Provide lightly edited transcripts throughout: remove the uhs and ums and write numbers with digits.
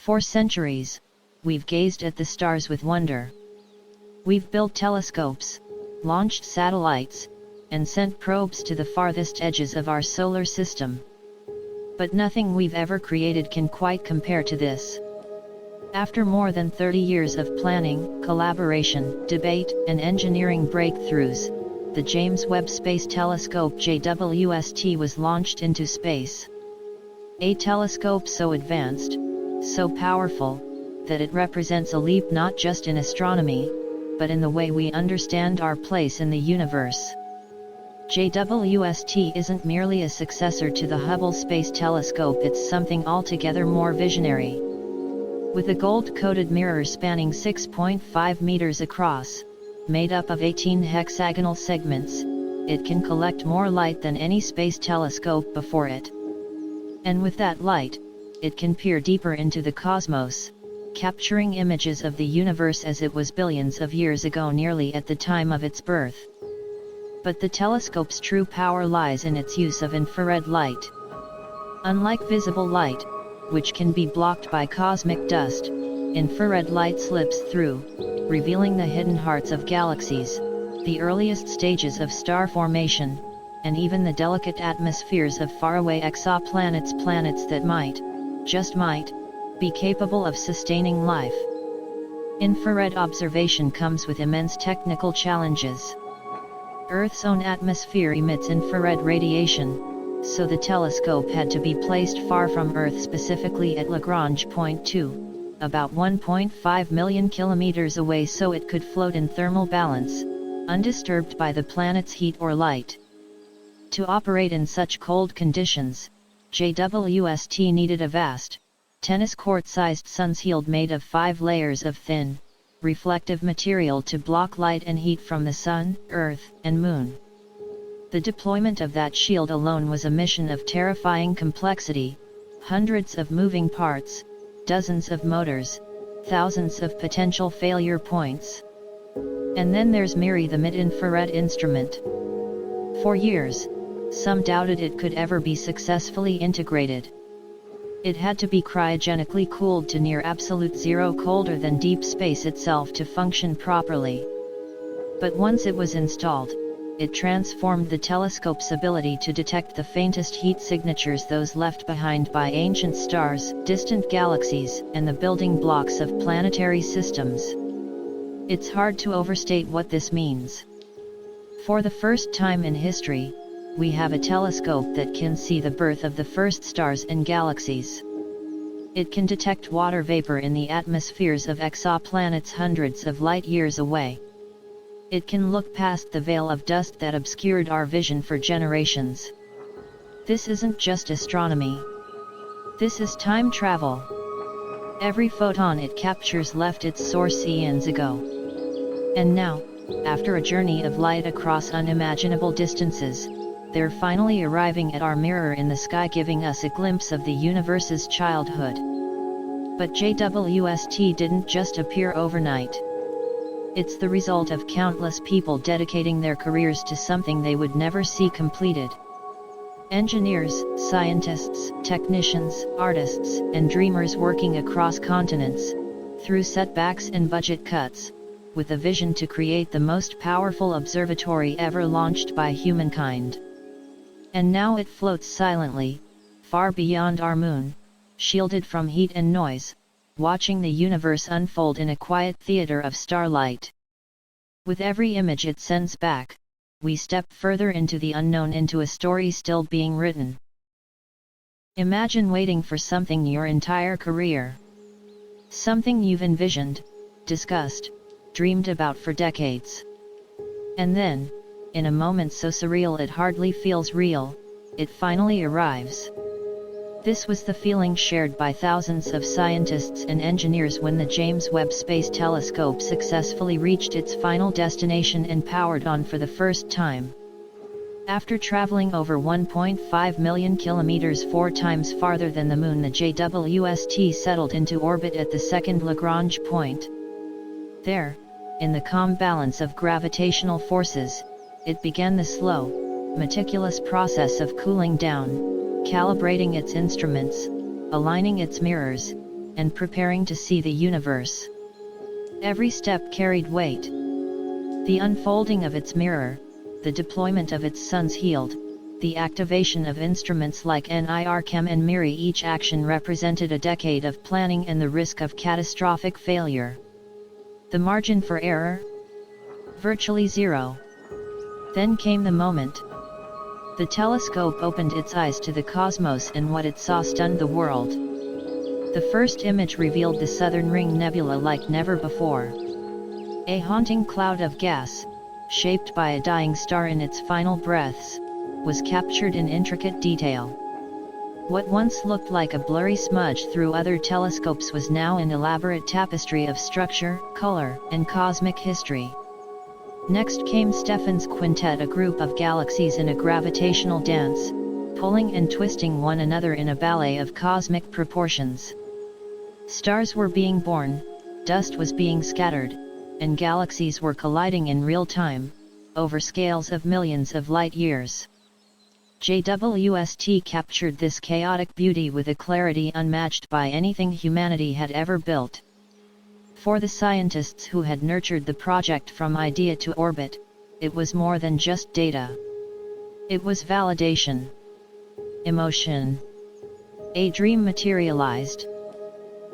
For centuries, we've gazed at the stars with wonder. We've built telescopes, launched satellites, and sent probes to the farthest edges of our solar system. But nothing we've ever created can quite compare to this. After more than 30 years of planning, collaboration, debate, and engineering breakthroughs, the James Webb Space Telescope JWST was launched into space. A telescope so advanced, so powerful, that it represents a leap not just in astronomy, but in the way we understand our place in the universe. JWST isn't merely a successor to the Hubble Space Telescope, it's something altogether more visionary. With a gold-coated mirror spanning 6.5 meters across, made up of 18 hexagonal segments, it can collect more light than any space telescope before it. And with that light, it can peer deeper into the cosmos, capturing images of the universe as it was billions of years ago, nearly at the time of its birth. But the telescope's true power lies in its use of infrared light. Unlike visible light, which can be blocked by cosmic dust, infrared light slips through, revealing the hidden hearts of galaxies, the earliest stages of star formation, and even the delicate atmospheres of faraway exoplanets, planets that might, just might, be capable of sustaining life. Infrared observation comes with immense technical challenges. Earth's own atmosphere emits infrared radiation, so the telescope had to be placed far from Earth, specifically at Lagrange Point 2, about 1.5 million kilometers away, so it could float in thermal balance, undisturbed by the planet's heat or light. To operate in such cold conditions, JWST needed a vast, tennis court-sized sunshield made of 5 layers of thin, reflective material to block light and heat from the Sun, Earth, and Moon. The deployment of that shield alone was a mission of terrifying complexity: hundreds of moving parts, dozens of motors, thousands of potential failure points. And then there's MIRI, the mid-infrared instrument. For years, some doubted it could ever be successfully integrated. It had to be cryogenically cooled to near absolute zero, colder than deep space itself, to function properly. But once it was installed, it transformed the telescope's ability to detect the faintest heat signatures, those left behind by ancient stars, distant galaxies, and the building blocks of planetary systems. It's hard to overstate what this means. For the first time in history, we have a telescope that can see the birth of the first stars and galaxies. It can detect water vapor in the atmospheres of exoplanets hundreds of light years away. It can look past the veil of dust that obscured our vision for generations. This isn't just astronomy. This is time travel. Every photon it captures left its source eons ago. And now, after a journey of light across unimaginable distances, they're finally arriving at our mirror in the sky, giving us a glimpse of the universe's childhood. But JWST didn't just appear overnight. It's the result of countless people dedicating their careers to something they would never see completed. Engineers, scientists, technicians, artists, and dreamers working across continents, through setbacks and budget cuts, with a vision to create the most powerful observatory ever launched by humankind. And now it floats silently, far beyond our moon, shielded from heat and noise, watching the universe unfold in a quiet theater of starlight. With every image it sends back, we step further into the unknown, into a story still being written. Imagine waiting for something your entire career. Something you've envisioned, discussed, dreamed about for decades. And then, in a moment so surreal it hardly feels real, it finally arrives. This was the feeling shared by thousands of scientists and engineers when the James Webb Space Telescope successfully reached its final destination and powered on for the first time. After traveling over 1.5 million kilometers, 4 times farther than the Moon, the JWST settled into orbit at the second Lagrange point. There, in the calm balance of gravitational forces, it began the slow, meticulous process of cooling down, calibrating its instruments, aligning its mirrors, and preparing to see the universe. Every step carried weight. The unfolding of its mirror, the deployment of its sun's shield, the activation of instruments like NIRChem and MIRI, each action represented a decade of planning and the risk of catastrophic failure. The margin for error? Virtually zero. Then came the moment. The telescope opened its eyes to the cosmos, and what it saw stunned the world. The first image revealed the Southern Ring Nebula like never before. A haunting cloud of gas, shaped by a dying star in its final breaths, was captured in intricate detail. What once looked like a blurry smudge through other telescopes was now an elaborate tapestry of structure, color, and cosmic history. Next came Stephan's quintet, a group of galaxies in a gravitational dance, pulling and twisting one another in a ballet of cosmic proportions. Stars were being born, dust was being scattered, and galaxies were colliding in real time, over scales of millions of light years. JWST captured this chaotic beauty with a clarity unmatched by anything humanity had ever built. For the scientists who had nurtured the project from idea to orbit, it was more than just data. It was validation. Emotion. A dream materialized.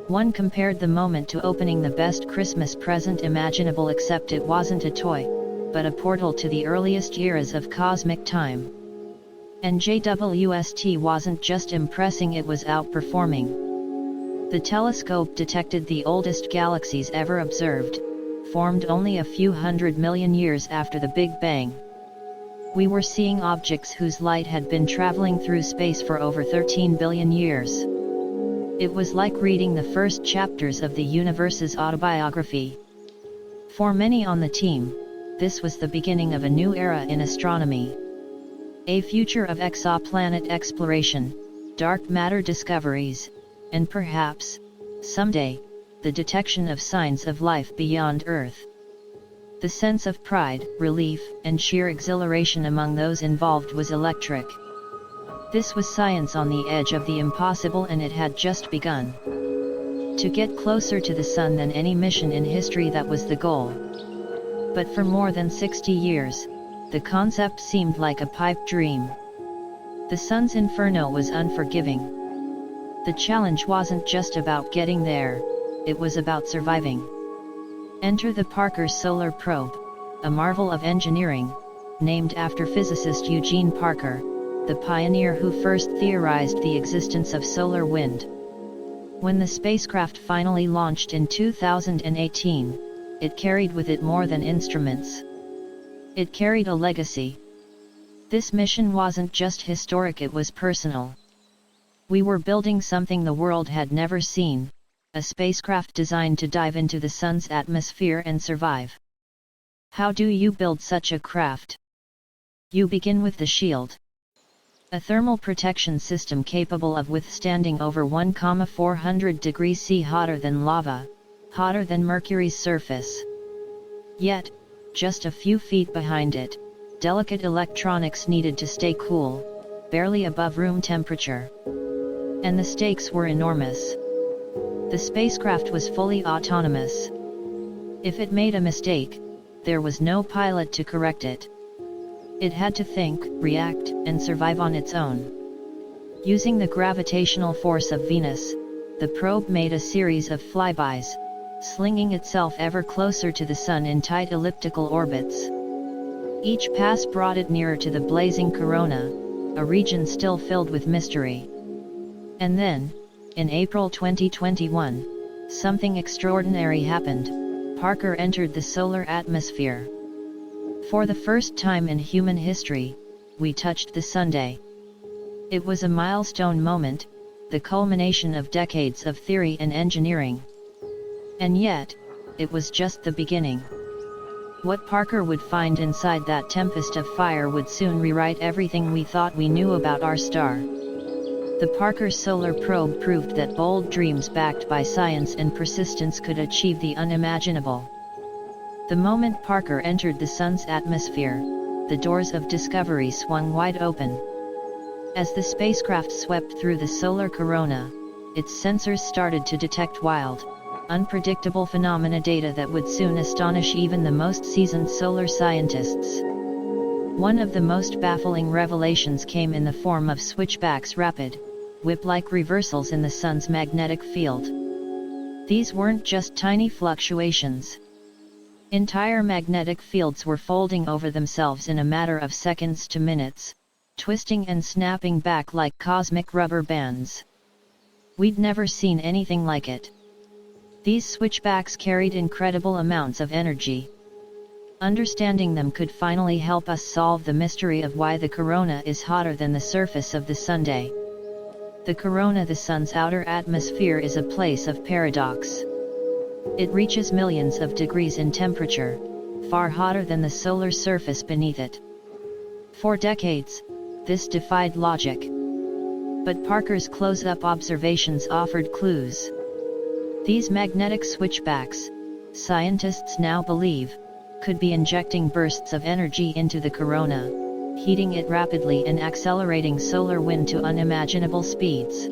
One compared the moment to opening the best Christmas present imaginable, except it wasn't a toy, but a portal to the earliest eras of cosmic time. And JWST wasn't just impressing, it was outperforming. The telescope detected the oldest galaxies ever observed, formed only a few 100 million years after the Big Bang. We were seeing objects whose light had been traveling through space for over 13 billion years. It was like reading the first chapters of the universe's autobiography. For many on the team, this was the beginning of a new era in astronomy. A future of exoplanet exploration, dark matter discoveries, and perhaps, someday, the detection of signs of life beyond Earth. The sense of pride, relief, and sheer exhilaration among those involved was electric. This was science on the edge of the impossible, and it had just begun. To get closer to the Sun than any mission in history, that was the goal. But for more than 60 years, the concept seemed like a pipe dream. The Sun's inferno was unforgiving. The challenge wasn't just about getting there, it was about surviving. Enter the Parker Solar Probe, a marvel of engineering, named after physicist Eugene Parker, the pioneer who first theorized the existence of solar wind. When the spacecraft finally launched in 2018, it carried with it more than instruments. It carried a legacy. This mission wasn't just historic, it was personal. We were building something the world had never seen, a spacecraft designed to dive into the Sun's atmosphere and survive. How do you build such a craft? You begin with the shield. A thermal protection system capable of withstanding over 1,400 degrees C, hotter than lava, hotter than Mercury's surface. Yet, just a few feet behind it, delicate electronics needed to stay cool, barely above room temperature. And the stakes were enormous. The spacecraft was fully autonomous. If it made a mistake, there was no pilot to correct it. It had to think, react, and survive on its own. Using the gravitational force of Venus, the probe made a series of flybys, slinging itself ever closer to the Sun in tight elliptical orbits. Each pass brought it nearer to the blazing corona, a region still filled with mystery. And then, in April 2021, something extraordinary happened. Parker entered the solar atmosphere. For the first time in human history, we touched the Sunday. It was a milestone moment, the culmination of decades of theory and engineering. And yet, it was just the beginning. What Parker would find inside that tempest of fire would soon rewrite everything we thought we knew about our star. The Parker Solar Probe proved that bold dreams backed by science and persistence could achieve the unimaginable. The moment Parker entered the Sun's atmosphere, the doors of discovery swung wide open. As the spacecraft swept through the solar corona, its sensors started to detect wild, unpredictable phenomena, data that would soon astonish even the most seasoned solar scientists. One of the most baffling revelations came in the form of switchbacks, rapid, whip-like reversals in the Sun's magnetic field. These weren't just tiny fluctuations. Entire magnetic fields were folding over themselves in a matter of seconds to minutes, twisting and snapping back like cosmic rubber bands. We'd never seen anything like it. These switchbacks carried incredible amounts of energy. Understanding them could finally help us solve the mystery of why the corona is hotter than the surface of the Sunday. The corona, the Sun's outer atmosphere, is a place of paradox. It reaches millions of degrees in temperature, far hotter than the solar surface beneath it. For decades, this defied logic. But Parker's close-up observations offered clues. These magnetic switchbacks, scientists now believe, could be injecting bursts of energy into the corona, heating it rapidly and accelerating solar wind to unimaginable speeds.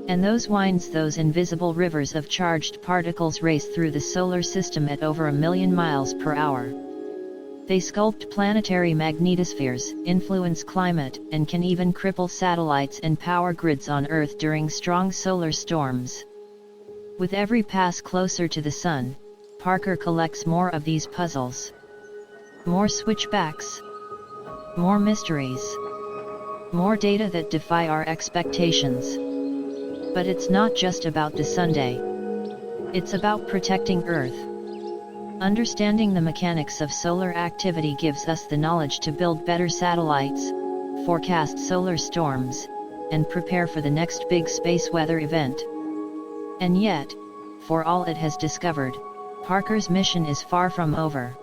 And those winds, those invisible rivers of charged particles, race through the solar system at over 1 million miles per hour. They sculpt planetary magnetospheres, influence climate, and can even cripple satellites and power grids on Earth during strong solar storms. With every pass closer to the Sun, Parker collects more of these puzzles. More switchbacks. More mysteries. More data that defy our expectations. But it's not just about the Sunday. It's about protecting Earth. Understanding the mechanics of solar activity gives us the knowledge to build better satellites, forecast solar storms, and prepare for the next big space weather event. And yet, for all it has discovered, Parker's mission is far from over.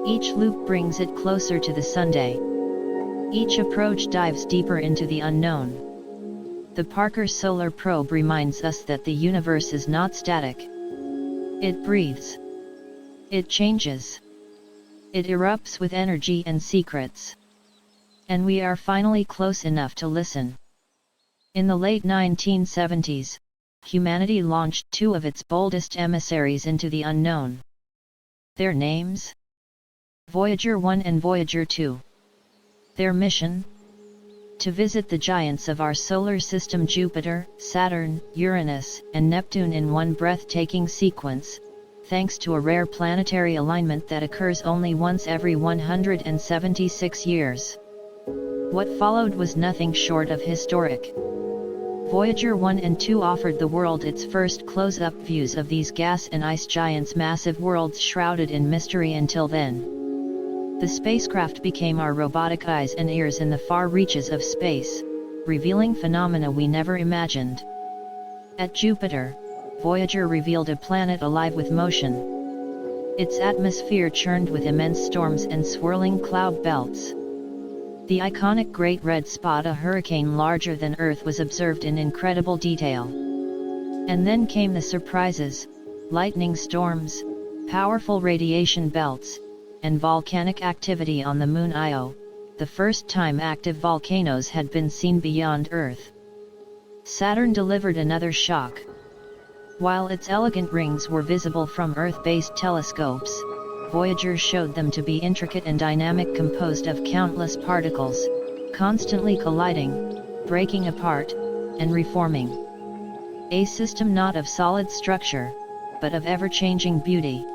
Each loop brings it closer to the Sunday. Each approach dives deeper into the unknown. The Parker Solar Probe reminds us that the universe is not static. It breathes. It changes. It erupts with energy and secrets. And we are finally close enough to listen. In the late 1970s, humanity launched 2 of its boldest emissaries into the unknown. Their names? Voyager 1 and Voyager 2. Their mission? To visit the giants of our solar system, Jupiter, Saturn, Uranus, and Neptune in one breathtaking sequence, thanks to a rare planetary alignment that occurs only once every 176 years. What followed was nothing short of historic. Voyager 1 and 2 offered the world its first close-up views of these gas and ice giants, massive worlds shrouded in mystery until then. The spacecraft became our robotic eyes and ears in the far reaches of space, revealing phenomena we never imagined. At Jupiter, Voyager revealed a planet alive with motion. Its atmosphere churned with immense storms and swirling cloud belts. The iconic Great Red Spot, a hurricane larger than Earth, was observed in incredible detail. And then came the surprises: lightning storms, powerful radiation belts, and volcanic activity on the moon Io, the first time active volcanoes had been seen beyond Earth. Saturn delivered another shock. While its elegant rings were visible from Earth-based telescopes, Voyager showed them to be intricate and dynamic, composed of countless particles, constantly colliding, breaking apart, and reforming. A system not of solid structure, but of ever-changing beauty.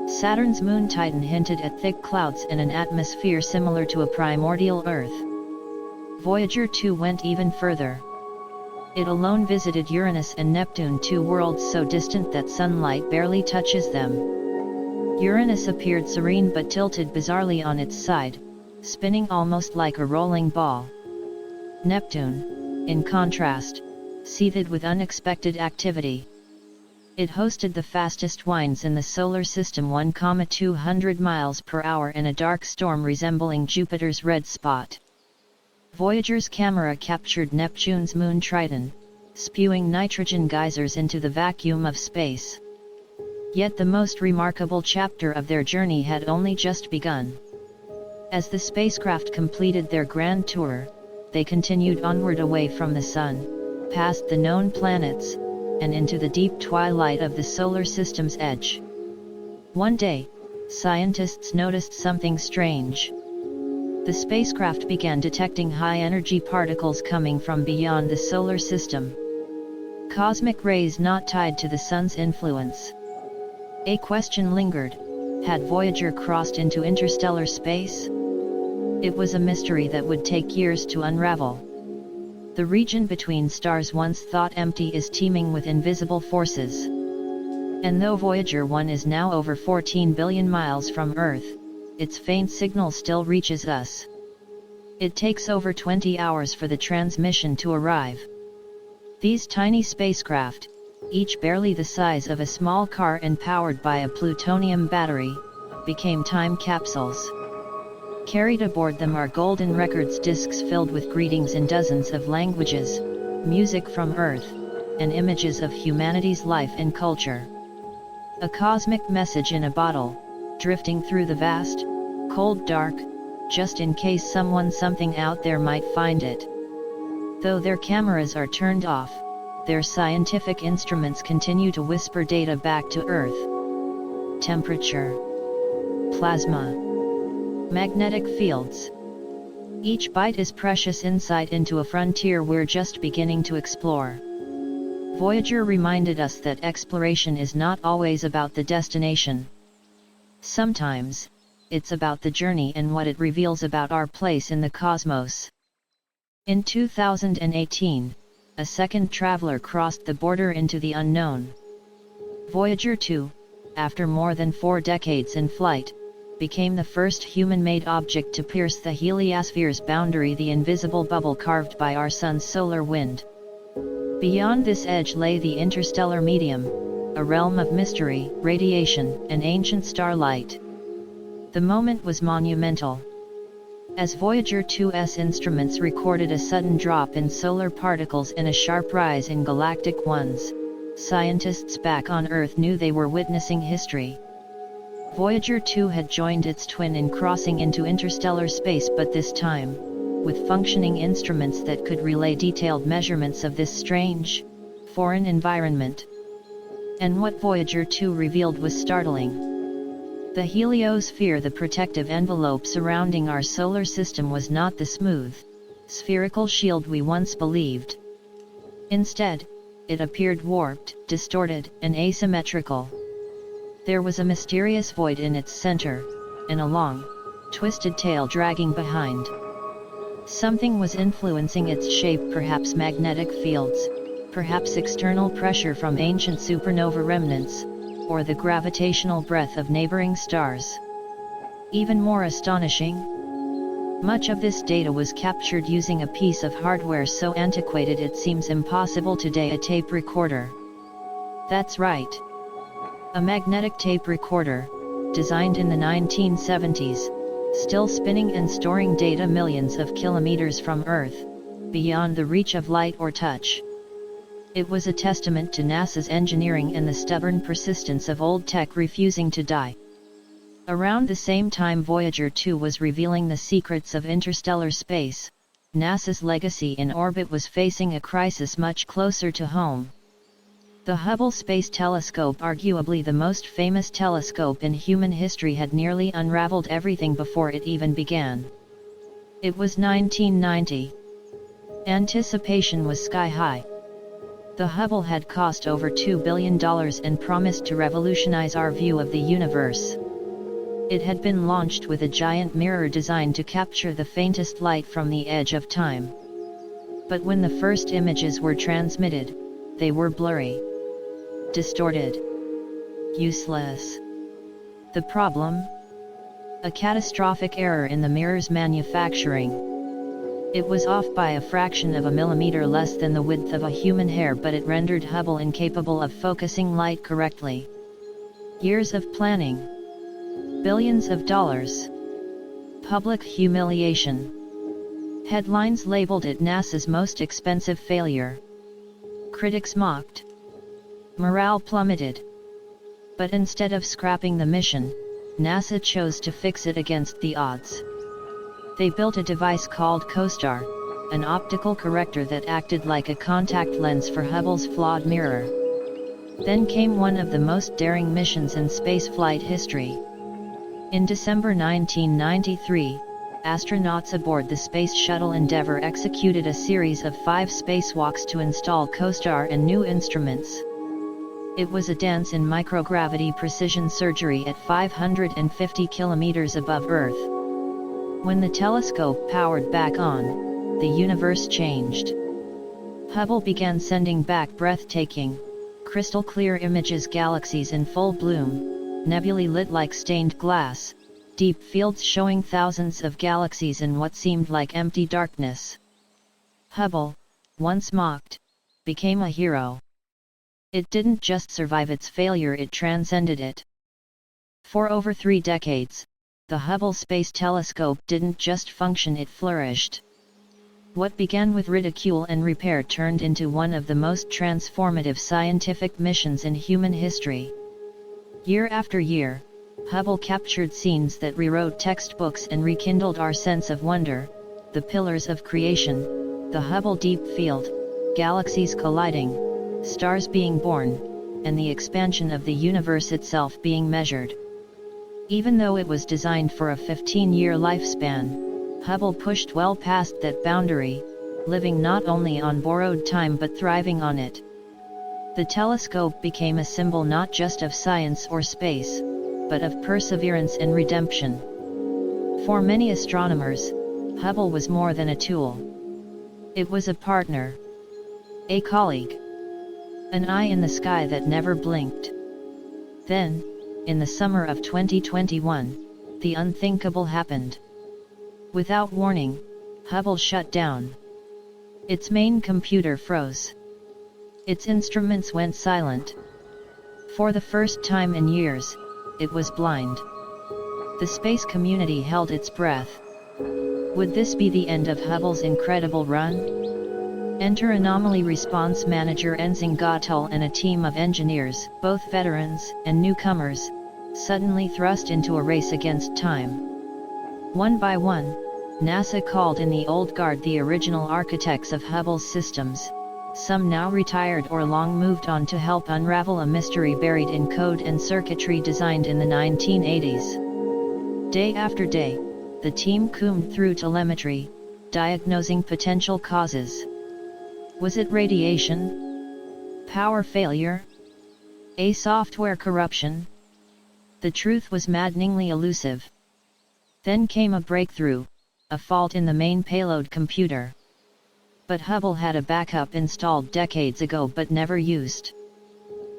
Saturn's moon Titan hinted at thick clouds and an atmosphere similar to a primordial Earth. Voyager 2 went even further. It alone visited Uranus and Neptune, 2 worlds so distant that sunlight barely touches them. Uranus appeared serene but tilted bizarrely on its side, spinning almost like a rolling ball. Neptune, in contrast, seethed with unexpected activity. It hosted the fastest winds in the solar system, 1,200 miles per hour, and a dark storm resembling Jupiter's red spot. Voyager's camera captured Neptune's moon Triton, spewing nitrogen geysers into the vacuum of space. Yet the most remarkable chapter of their journey had only just begun. As the spacecraft completed their grand tour, they continued onward away from the Sun, past the known planets, and into the deep twilight of the solar system's edge. One day, scientists noticed something strange. The spacecraft began detecting high-energy particles coming from beyond the solar system. Cosmic rays not tied to the sun's influence. A question lingered: had Voyager crossed into interstellar space? It was a mystery that would take years to unravel. The region between stars once thought empty is teeming with invisible forces. And though Voyager 1 is now over 14 billion miles from Earth, its faint signal still reaches us. It takes over 20 hours for the transmission to arrive. These tiny spacecraft, each barely the size of a small car and powered by a plutonium battery, became time capsules. Carried aboard them are golden records discs filled with greetings in dozens of languages, music from Earth, and images of humanity's life and culture. A cosmic message in a bottle, drifting through the vast, cold dark, just in case something out there might find it. Though their cameras are turned off, their scientific instruments continue to whisper data back to Earth. Temperature, plasma, magnetic fields. Each byte is precious insight into a frontier we're just beginning to explore. Voyager reminded us that exploration is not always about the destination. Sometimes, it's about the journey and what it reveals about our place in the cosmos. In 2018, a second traveler crossed the border into the unknown. Voyager 2, after more than 4 decades in flight, became the first human-made object to pierce the heliosphere's boundary, the invisible bubble carved by our sun's solar wind. Beyond this edge lay the interstellar medium, a realm of mystery, radiation, and ancient starlight. The moment was monumental. As Voyager 2's instruments recorded a sudden drop in solar particles and a sharp rise in galactic ones, scientists back on Earth knew they were witnessing history. Voyager 2 had joined its twin in crossing into interstellar space, but this time, with functioning instruments that could relay detailed measurements of this strange, foreign environment. And what Voyager 2 revealed was startling. The heliosphere, the protective envelope surrounding our solar system, was not the smooth, spherical shield we once believed. Instead, it appeared warped, distorted, and asymmetrical. There was a mysterious void in its center, and a long, twisted tail dragging behind. Something was influencing its shape, perhaps magnetic fields, perhaps external pressure from ancient supernova remnants, or the gravitational breath of neighboring stars. Even more astonishing, much of this data was captured using a piece of hardware so antiquated it seems impossible today: a tape recorder. That's right. A magnetic tape recorder, designed in the 1970s, still spinning and storing data millions of kilometers from Earth, beyond the reach of light or touch. It was a testament to NASA's engineering and the stubborn persistence of old tech refusing to die. Around the same time Voyager 2 was revealing the secrets of interstellar space, NASA's legacy in orbit was facing a crisis much closer to home. The Hubble Space Telescope, arguably the most famous telescope in human history, had nearly unraveled everything before it even began. It was 1990. Anticipation was sky high. The Hubble had cost over $2 billion and promised to revolutionize our view of the universe. It had been launched with a giant mirror designed to capture the faintest light from the edge of time. But when the first images were transmitted, they were blurry, distorted, useless. The problem? A catastrophic error in the mirror's manufacturing. It was off by a fraction of a millimeter, less than the width of a human hair, but it rendered Hubble incapable of focusing light correctly. Years of planning. Billions of dollars. Public humiliation. Headlines labeled it NASA's most expensive failure. Critics mocked. Morale plummeted. But instead of scrapping the mission, NASA chose to fix it against the odds. They built a device called CoStar, an optical corrector that acted like a contact lens for Hubble's flawed mirror. Then came one of the most daring missions in spaceflight history. In December 1993, astronauts aboard the Space Shuttle Endeavour executed a series of 5 spacewalks to install CoStar and new instruments. It was a dance in microgravity precision surgery at 550 kilometers above Earth. When the telescope powered back on, the universe changed. Hubble began sending back breathtaking, crystal-clear images, galaxies in full bloom, nebulae lit like stained glass, deep fields showing thousands of galaxies in what seemed like empty darkness. Hubble, once mocked, became a hero. It didn't just survive its failure, it transcended it. For over 3 decades, the Hubble Space Telescope didn't just function, it flourished. What began with ridicule and repair turned into one of the most transformative scientific missions in human history. Year after year, Hubble captured scenes that rewrote textbooks and rekindled our sense of wonder: the pillars of creation, the Hubble Deep Field, galaxies colliding, stars being born, and the expansion of the universe itself being measured. Even though it was designed for a 15-year lifespan, Hubble pushed well past that boundary, living not only on borrowed time but thriving on it. The telescope became a symbol not just of science or space, but of perseverance and redemption. For many astronomers, Hubble was more than a tool. It was a partner, a colleague, an eye in the sky that never blinked. Then, in the summer of 2021, the unthinkable happened. Without warning, Hubble shut down. Its main computer froze. Its instruments went silent. For the first time in years, it was blind. The space community held its breath. Would this be the end of Hubble's incredible run? Enter Anomaly Response Manager Enzing Gatul and a team of engineers, both veterans and newcomers, suddenly thrust into a race against time. One by one, NASA called in the old guard, the original architects of Hubble's systems, some now retired or long moved on, to help unravel a mystery buried in code and circuitry designed in the 1980s. Day after day, the team combed through telemetry, diagnosing potential causes. Was it radiation? Power failure? A software corruption? The truth was maddeningly elusive. Then came a breakthrough: a fault in the main payload computer. But Hubble had a backup installed decades ago but never used.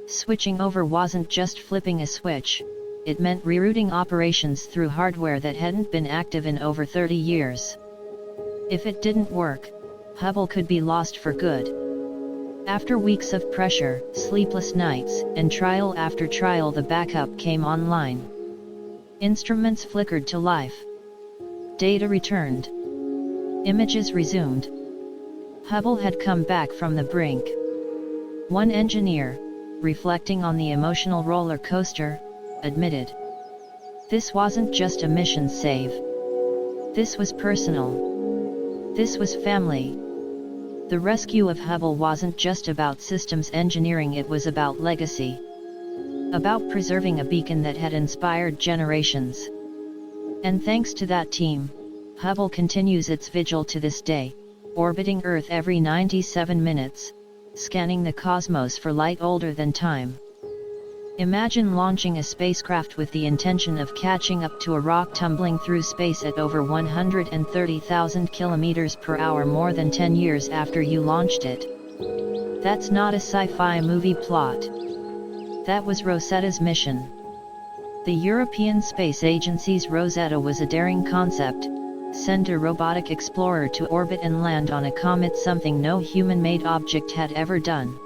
Switching over wasn't just flipping a switch, it meant rerouting operations through hardware that hadn't been active in over 30 years. If it didn't work, Hubble could be lost for good. After weeks of pressure, sleepless nights, and trial after trial, the backup came online. Instruments flickered to life. Data returned. Images resumed. Hubble had come back from the brink. One engineer, reflecting on the emotional roller coaster, admitted, "This wasn't just a mission save. This was personal. This was family." The rescue of Hubble wasn't just about systems engineering, it was about legacy. About preserving a beacon that had inspired generations. And thanks to that team, Hubble continues its vigil to this day, orbiting Earth every 97 minutes, scanning the cosmos for light older than time. Imagine launching a spacecraft with the intention of catching up to a rock tumbling through space at over 130,000 kilometers per hour more than 10 years after you launched it. That's not a sci-fi movie plot. That was Rosetta's mission. The European Space Agency's Rosetta was a daring concept: send a robotic explorer to orbit and land on a comet, something no human-made object had ever done.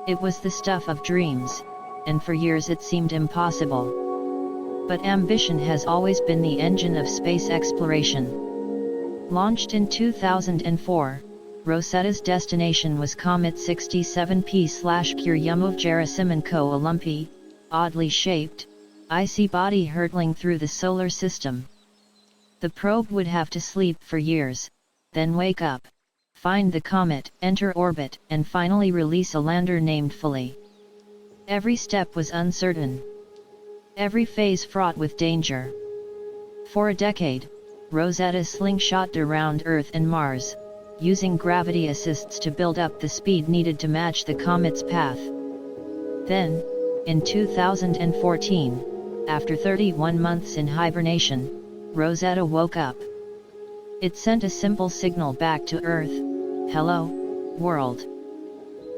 It was the stuff of dreams, and for years it seemed impossible. But ambition has always been the engine of space exploration. Launched in 2004, Rosetta's destination was Comet 67P/Churyumov-Gerasimenko-Olympy, oddly shaped, icy body hurtling through the solar system. The probe would have to sleep for years, then wake up, find the comet, enter orbit, and finally release a lander named Fully. Every step was uncertain. Every phase fraught with danger. For a decade, Rosetta slingshotted around Earth and Mars, using gravity assists to build up the speed needed to match the comet's path. Then, in 2014, after 31 months in hibernation, Rosetta woke up. It sent a simple signal back to Earth: "Hello, world."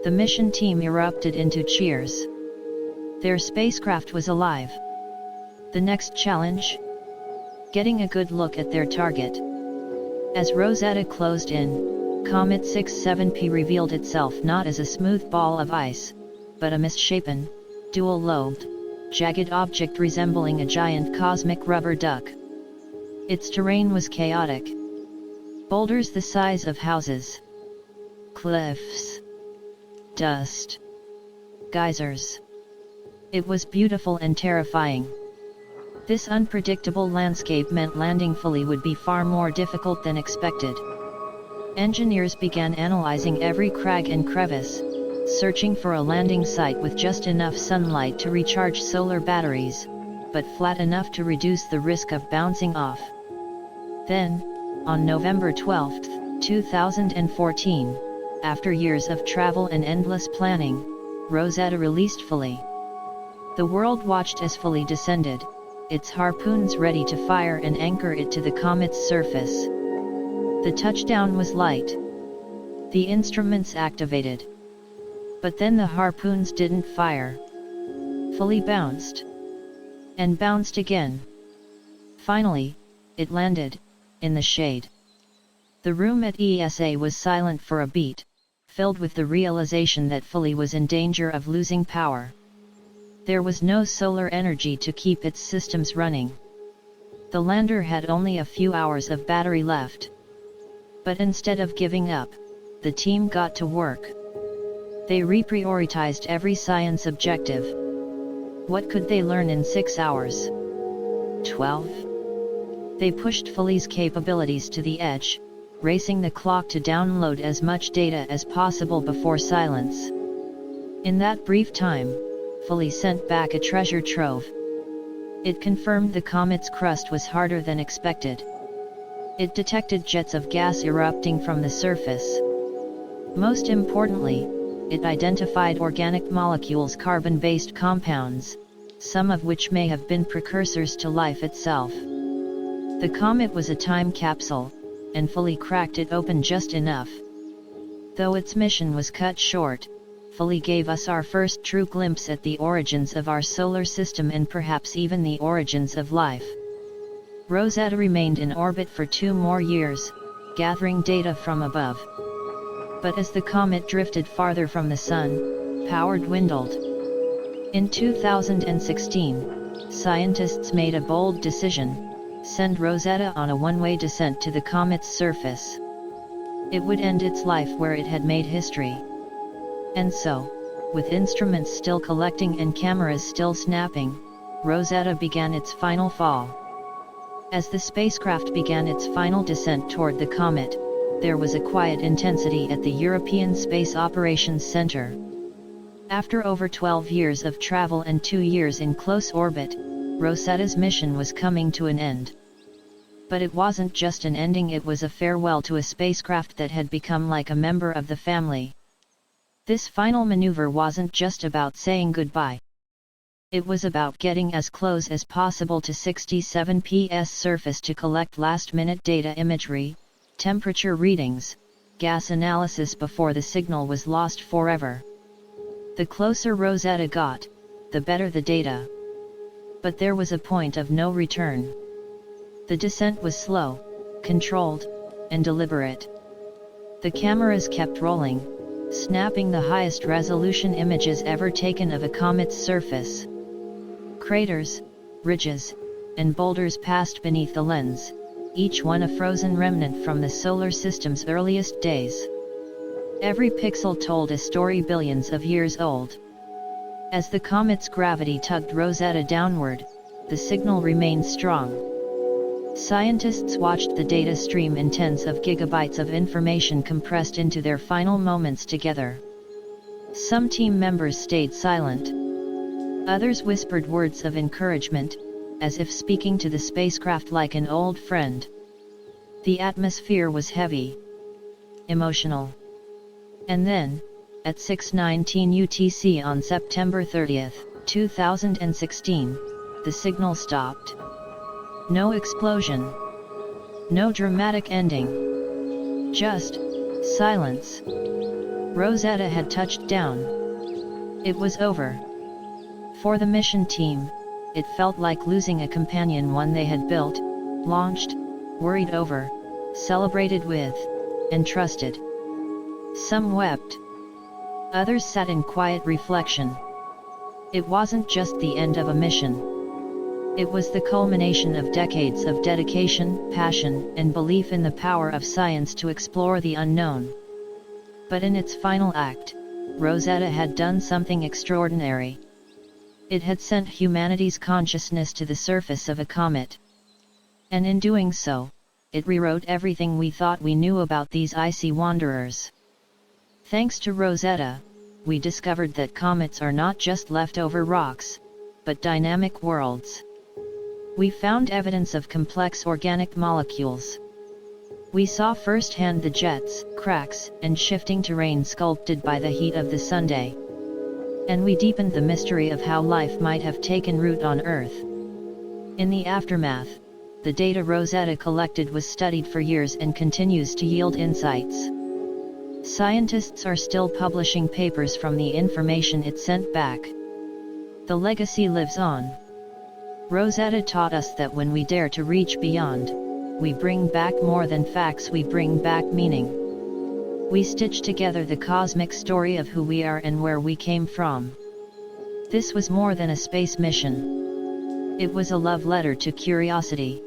The mission team erupted into cheers. Their spacecraft was alive. The next challenge? Getting a good look at their target. As Rosetta closed in, Comet 67P revealed itself not as a smooth ball of ice, but a misshapen, dual-lobed, jagged object resembling a giant cosmic rubber duck. Its terrain was chaotic. Boulders the size of houses. Cliffs. Dust. Geysers. It was beautiful and terrifying. This unpredictable landscape meant landing Fully would be far more difficult than expected. Engineers began analyzing every crag and crevice, searching for a landing site with just enough sunlight to recharge solar batteries, but flat enough to reduce the risk of bouncing off. Then, on November 12, 2014, after years of travel and endless planning, Rosetta released Fully. The world watched as Fully descended, its harpoons ready to fire and anchor it to the comet's surface. The touchdown was light. The instruments activated. But then the harpoons didn't fire. Fully bounced. And bounced again. Finally, it landed, in the shade. The room at ESA was silent for a beat, filled with the realization that Fully was in danger of losing power. There was no solar energy to keep its systems running. The lander had only a few hours of battery left. But instead of giving up, the team got to work. They reprioritized every science objective. What could they learn in 6 hours? 12? They pushed Fully's capabilities to the edge, racing the clock to download as much data as possible before silence. In that brief time, Fully sent back a treasure trove. It confirmed the comet's crust was harder than expected. It detected jets of gas erupting from the surface. Most importantly, it identified organic molecules, carbon-based compounds, some of which may have been precursors to life itself. The comet was a time capsule, and Fully cracked it open just enough. Though its mission was cut short, Fully gave us our first true glimpse at the origins of our solar system and perhaps even the origins of life. Rosetta remained in orbit for 2 more years, gathering data from above. But as the comet drifted farther from the Sun, power dwindled. In 2016, scientists made a bold decision: send Rosetta on a one-way descent to the comet's surface. It would end its life where it had made history. And so, with instruments still collecting and cameras still snapping, Rosetta began its final fall. As the spacecraft began its final descent toward the comet, there was a quiet intensity at the European Space Operations Center. After over 12 years of travel and 2 years in close orbit, Rosetta's mission was coming to an end. But it wasn't just an ending, it was a farewell to a spacecraft that had become like a member of the family. This final maneuver wasn't just about saying goodbye. It was about getting as close as possible to 67P's surface to collect last-minute data imagery, temperature readings, gas analysis before the signal was lost forever. The closer Rosetta got, the better the data. But there was a point of no return. The descent was slow, controlled, and deliberate. The cameras kept rolling, snapping the highest resolution images ever taken of a comet's surface. Craters, ridges, and boulders passed beneath the lens, each one a frozen remnant from the solar system's earliest days. Every pixel told a story billions of years old. As the comet's gravity tugged Rosetta downward, the signal remained strong. Scientists watched the data stream in tens of gigabytes of information compressed into their final moments together. Some team members stayed silent. Others whispered words of encouragement, as if speaking to the spacecraft like an old friend. The atmosphere was heavy, emotional. And then, at 6:19 UTC on September 30, 2016, the signal stopped. No explosion. No dramatic ending. Just silence. Rosetta had touched down. It was over. For the mission team, it felt like losing a companion, one they had built, launched, worried over, celebrated with, and trusted. Some wept. Others sat in quiet reflection. It wasn't just the end of a mission. It was the culmination of decades of dedication, passion, and belief in the power of science to explore the unknown. But in its final act, Rosetta had done something extraordinary. It had sent humanity's consciousness to the surface of a comet. And in doing so, it rewrote everything we thought we knew about these icy wanderers. Thanks to Rosetta, we discovered that comets are not just leftover rocks, but dynamic worlds. We found evidence of complex organic molecules. We saw firsthand the jets, cracks, and shifting terrain sculpted by the heat of the sunday. And we deepened the mystery of how life might have taken root on Earth. In the aftermath, the data Rosetta collected was studied for years and continues to yield insights. Scientists are still publishing papers from the information it sent back. The legacy lives on. Rosetta taught us that when we dare to reach beyond, we bring back more than facts, we bring back meaning. We stitch together the cosmic story of who we are and where we came from. This was more than a space mission. It was a love letter to curiosity.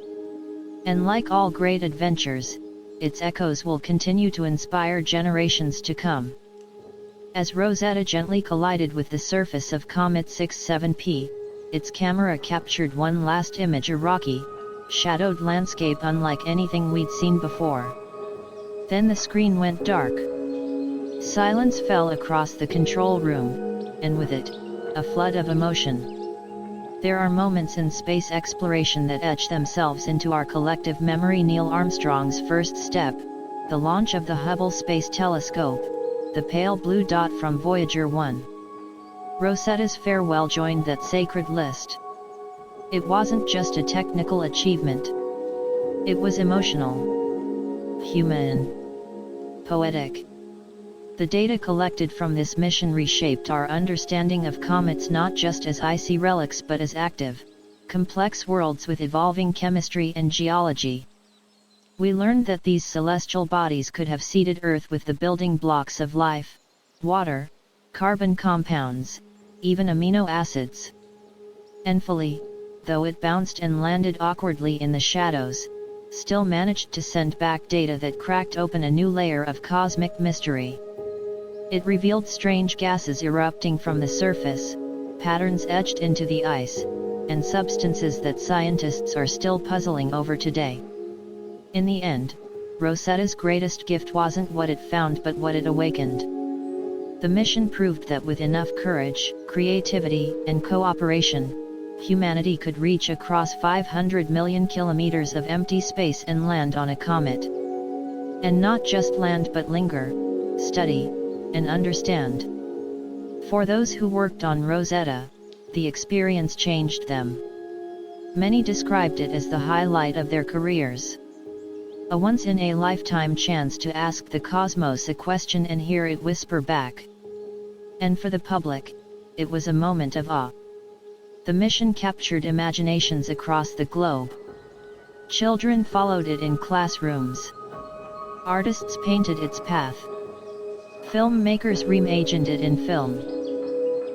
And like all great adventures, its echoes will continue to inspire generations to come. As Rosetta gently collided with the surface of Comet 67P, its camera captured one last image, a rocky, shadowed landscape unlike anything we'd seen before. Then the screen went dark. Silence fell across the control room, and with it, a flood of emotion. There are moments in space exploration that etch themselves into our collective memory. Neil Armstrong's first step, the launch of the Hubble Space Telescope, the pale blue dot from Voyager 1. Rosetta's farewell joined that sacred list. It wasn't just a technical achievement. It was emotional, human, poetic. The data collected from this mission reshaped our understanding of comets not just as icy relics but as active, complex worlds with evolving chemistry and geology. We learned that these celestial bodies could have seeded Earth with the building blocks of life: water, carbon compounds, even amino acids. And fully, though it bounced and landed awkwardly in the shadows, still managed to send back data that cracked open a new layer of cosmic mystery. It revealed strange gases erupting from the surface, patterns etched into the ice, and substances that scientists are still puzzling over today. In the end, Rosetta's greatest gift wasn't what it found but what it awakened. The mission proved that with enough courage, creativity, and cooperation, humanity could reach across 500 million kilometers of empty space and land on a comet. And not just land but linger, study, and understand. For those who worked on Rosetta, the experience changed them. Many described it as the highlight of their careers. A once-in-a-lifetime chance to ask the cosmos a question and hear it whisper back. And for the public, it was a moment of awe. The mission captured imaginations across the globe. Children followed it in classrooms. Artists painted its path. Filmmakers reimagined it in film.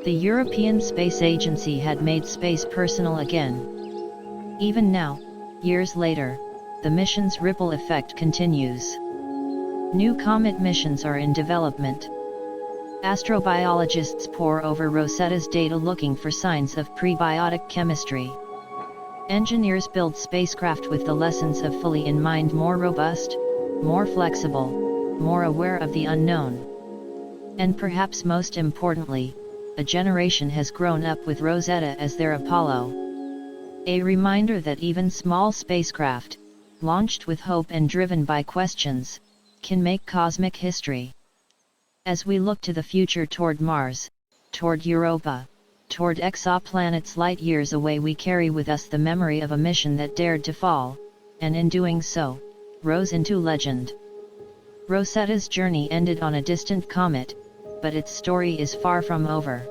The European Space Agency had made space personal again. Even now, years later, the mission's ripple effect continues. New comet missions are in development. Astrobiologists pore over Rosetta's data looking for signs of prebiotic chemistry. Engineers build spacecraft with the lessons of fully in mind, more robust, more flexible, more aware of the unknown. And perhaps most importantly, a generation has grown up with Rosetta as their Apollo. A reminder that even small spacecraft, launched with hope and driven by questions, can make cosmic history. As we look to the future toward Mars, toward Europa, toward exoplanets light years away, we carry with us the memory of a mission that dared to fall, and in doing so, rose into legend. Rosetta's journey ended on a distant comet, but its story is far from over.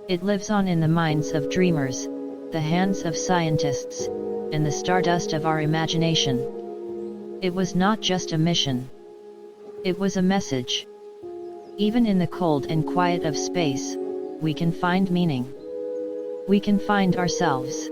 It lives on in the minds of dreamers, the hands of scientists, and the stardust of our imagination. It was not just a mission. It was a message. Even in the cold and quiet of space, we can find meaning. We can find ourselves.